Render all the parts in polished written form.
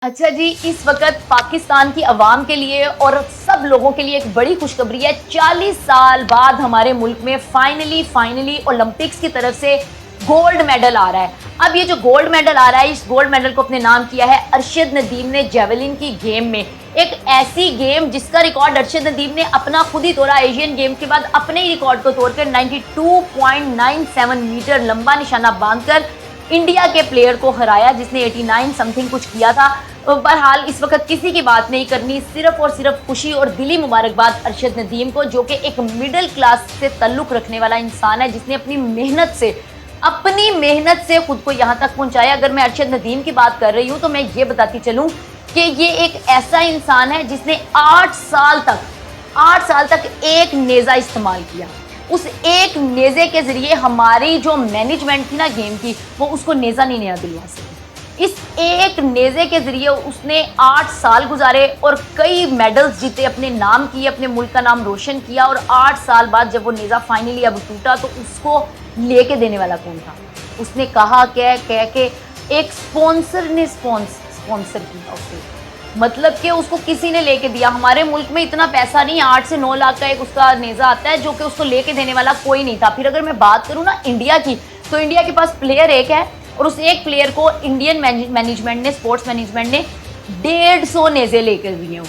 अच्छा जी, इस वक़्त पाकिस्तान की अवाम के लिए और सब लोगों के लिए एक बड़ी खुशखबरी है। 40 साल बाद हमारे मुल्क में फाइनली ओलंपिक्स की तरफ से गोल्ड मेडल आ रहा है। अब ये जो गोल्ड मेडल आ रहा है, इस गोल्ड मेडल को अपने नाम किया है अरशद नदीम ने जेवलिन की गेम में। एक ऐसी गेम जिसका रिकॉर्ड अरशद नदीम ने अपना खुद ही तोड़ा एशियन गेम के बाद, अपने ही रिकॉर्ड को तोड़कर 92.97 मीटर लंबा निशाना बांधकर इंडिया के प्लेयर को हराया, जिसने 89 समथिंग कुछ किया था। बहरहाल इस वक्त किसी की बात नहीं करनी, सिर्फ और सिर्फ खुशी और दिली मुबारकबाद अरशद नदीम को, जो कि एक मिडिल क्लास से ताल्लुक़ रखने वाला इंसान है, जिसने अपनी मेहनत से खुद को यहाँ तक पहुँचाया। अगर मैं अरशद नदीम की बात कर रही हूँ तो मैं ये बताती चलूँ कि ये एक ऐसा इंसान है जिसने 8 साल तक एक नेज़ा इस्तेमाल किया। उस एक नेज़े के ज़रिए हमारी जो मैनेजमेंट थी ना गेम की, वो उसको नेज़ा नहीं नया दिलवा सकी। इस एक नेज़े के ज़रिए उसने 8 साल गुजारे और कई मेडल्स जीते, अपने नाम किए, अपने मुल्क का नाम रोशन किया। और 8 साल बाद जब वो नेज़ा फाइनली अब टूटा तो उसको लेके देने वाला कौन था? उसने कहा कह के एक स्पॉन्सर ने स्पॉन्सर किया उसे, मतलब कि उसको किसी ने लेके दिया। हमारे मुल्क में इतना पैसा नहीं, 8 से 9 लाख का एक उसका नेज़ा आता है, जो कि उसको लेके देने वाला कोई नहीं था। फिर अगर मैं बात करूँ ना इंडिया की, तो इंडिया के पास प्लेयर एक है और उस एक प्लेयर को इंडियन मैनेजमेंट ने, स्पोर्ट्स मैनेजमेंट ने 150 नेज़े लेकर दिए हुए।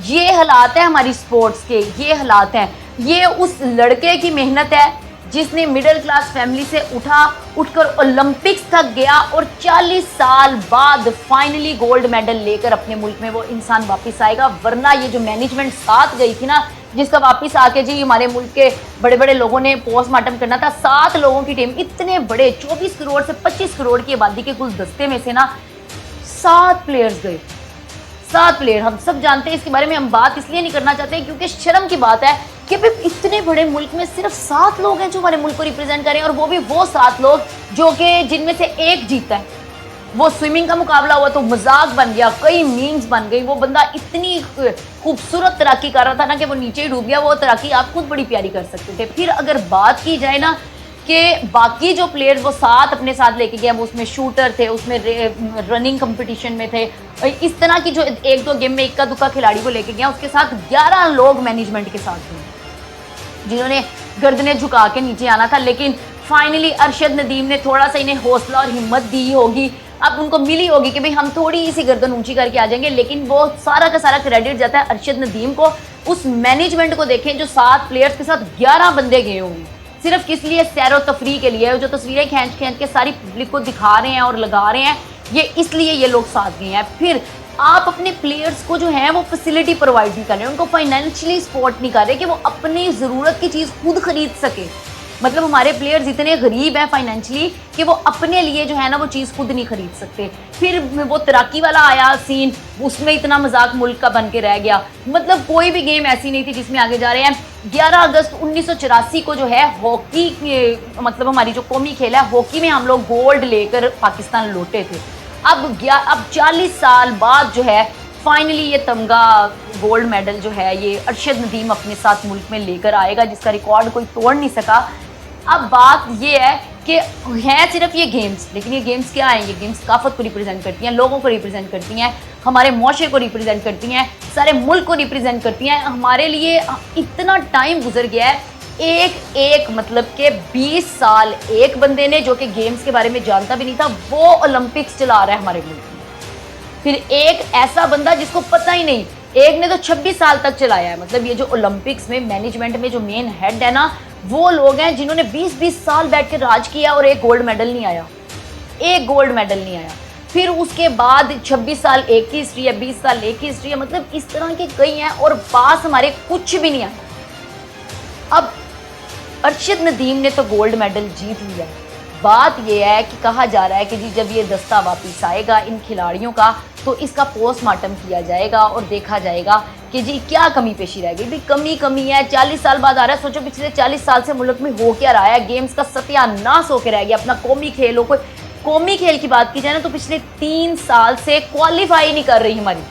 ये हालात है हमारी स्पोर्ट्स के, ये हालात हैं। ये उस लड़के की मेहनत है जिसने मिडिल क्लास फैमिली से उठकर ओलंपिक्स तक गया और 40 साल बाद फाइनली गोल्ड मेडल लेकर अपने मुल्क में वो इंसान वापस आएगा। वरना ये जो मैनेजमेंट साथ गई थी ना, जिसका वापस आके जी हमारे मुल्क के बड़े बड़े लोगों ने पोस्टमार्टम करना था, 7 लोगों की टीम, इतने बड़े 24 करोड़ से 25 करोड़ की आबादी के कुल दस्ते में से ना 7 प्लेयर्स गए। 7 प्लेयर, हम सब जानते हैं। इसके बारे में हम बात इसलिए नहीं करना चाहते क्योंकि शर्म की बात है कि इतने बड़े मुल्क में सिर्फ 7 लोग हैं जो हमारे मुल्क को रिप्रेजेंट करें, और वो भी वो 7 लोग जो कि जिनमें से एक जीता है। वो स्विमिंग का मुकाबला हुआ तो मजाक बन गया, कई मीम्स बन गई। वो बंदा इतनी खूबसूरत तैराकी कर रहा था ना कि वो नीचे ही डूब गया। वो तैराकी आप खुद बड़ी प्यारी कर सकते थे। फिर अगर बात की जाए ना कि बाकी जो प्लेयर्स वो 7 अपने साथ लेके गए, वो उसमें शूटर थे, उसमें रनिंग कंपटीशन में थे, इस तरह की जो 1-2 गेम में इक्का दुक्का खिलाड़ी को लेके गया, उसके साथ 11 लोग मैनेजमेंट के साथ थे जिन्होंने गर्दनें झुका के नीचे आना था। लेकिन फाइनली अरशद नदीम ने थोड़ा सा इन्हें हौसला और हिम्मत दी होगी, अब उनको मिली होगी कि भाई हम थोड़ी सी गर्दन ऊंची करके आ जाएंगे। लेकिन वो सारा का सारा क्रेडिट जाता है अरशद नदीम को। उस मैनेजमेंट को देखें जो 7 प्लेयर्स के साथ 11 बंदे गए होंगे, सिर्फ किस लिए? सैरो तफरी के लिए। जो तस्वीरें खींच के सारी पब्लिक को दिखा रहे हैं और लगा रहे हैं, ये इसलिए ये लोग साथ गए हैं। फिर आप अपने प्लेयर्स को जो है वो फैसिलिटी प्रोवाइड नहीं कर रहे, उनको फाइनेंशियली सपोर्ट नहीं कर रहे कि वो अपनी ज़रूरत की चीज़ खुद खरीद सके। मतलब हमारे प्लेयर्स इतने गरीब हैं फाइनेंशियली कि वो अपने लिए जो है ना वो चीज़ खुद नहीं खरीद सकते। फिर वो तैराकी वाला आया सीन, उसमें इतना मजाक मुल्क का बन के रह गया। मतलब कोई भी गेम ऐसी नहीं थी जिसमें आगे जा रहे हैं। 11 अगस्त 1984 को जो है हॉकी, मतलब हमारी जो कौमी खेल है हॉकी में, हम लोग गोल्ड लेकर पाकिस्तान लौटे थे। अब 40 साल बाद जो है फाइनली ये तमगा गोल्ड मेडल जो है ये अरशद नदीम अपने साथ मुल्क में लेकर आएगा, जिसका रिकॉर्ड कोई तोड़ नहीं सका। अब बात ये है कि हैं सिर्फ ये गेम्स, लेकिन ये गेम्स क्या हैं? ये गेम्स सकाफत को रिप्रेजेंट करती हैं, लोगों को रिप्रेजेंट करती हैं, हमारे मुआशरे को रिप्रेजेंट करती हैं, सारे मुल्क को रिप्रेजेंट करती हैं। हमारे लिए इतना टाइम गुजर गया है, एक मतलब के 20 साल एक बंदे ने, जो कि गेम्स के बारे में जानता भी नहीं था, वो ओलंपिक्स चला रहा है हमारे मुल्क में। फिर एक ऐसा बंदा जिसको पता ही नहीं, एक ने तो 26 साल तक चलाया है। मतलब ये जो ओलंपिक्स में मैनेजमेंट में जो मेन हेड है ना, वो लोग हैं जिन्होंने 20-20 साल बैठ के राज किया और एक गोल्ड मेडल नहीं आया, एक गोल्ड मेडल नहीं आया। फिर उसके बाद 26 साल एक की हिस्ट्री है, 20 साल एक की हिस्ट्री है। मतलब इस तरह के कई हैं और पास हमारे कुछ भी नहीं आया। अब अरशद नदीम ने तो गोल्ड मेडल जीत लिया। बात यह है कि कहा जा रहा है कि जी जब ये दस्ता वापस आएगा इन खिलाड़ियों का, तो इसका पोस्टमार्टम किया जाएगा और देखा जाएगा कि जी क्या कमी पेशी रह गई। भाई कमी है, 40 साल बाद आ रहा है। सोचो पिछले 40 साल से मुल्क में हो क्या रहा है? गेम्स का सत्यानाश होकर रह गया। अपना कौमी खेल हो, कोई कौमी खेल की बात की जाए ना तो पिछले 3 साल से क्वालिफाई नहीं कर रही हमारी।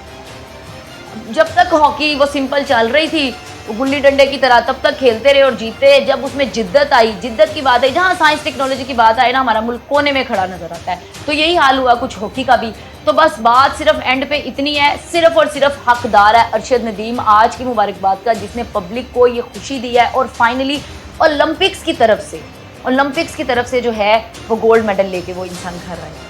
जब तक हॉकी वो सिंपल चल रही थी, गुल्ली डंडे की तरह, तब तक खेलते रहे और जीते। जब उसमें जिद्दत की बात आई, जहाँ साइंस टेक्नोलॉजी की बात आई ना, हमारा मुल्क कोने में खड़ा नजर आता है। तो यही हाल हुआ कुछ हॉकी का भी। तो बस बात सिर्फ एंड पे इतनी है, सिर्फ और सिर्फ हकदार है अरशद नदीम आज की मुबारकबाद का, जिसने पब्लिक को ये खुशी दी है और फाइनली ओलंपिक्स की तरफ से जो है वो गोल्ड मेडल लेके वो इंसान घर आए।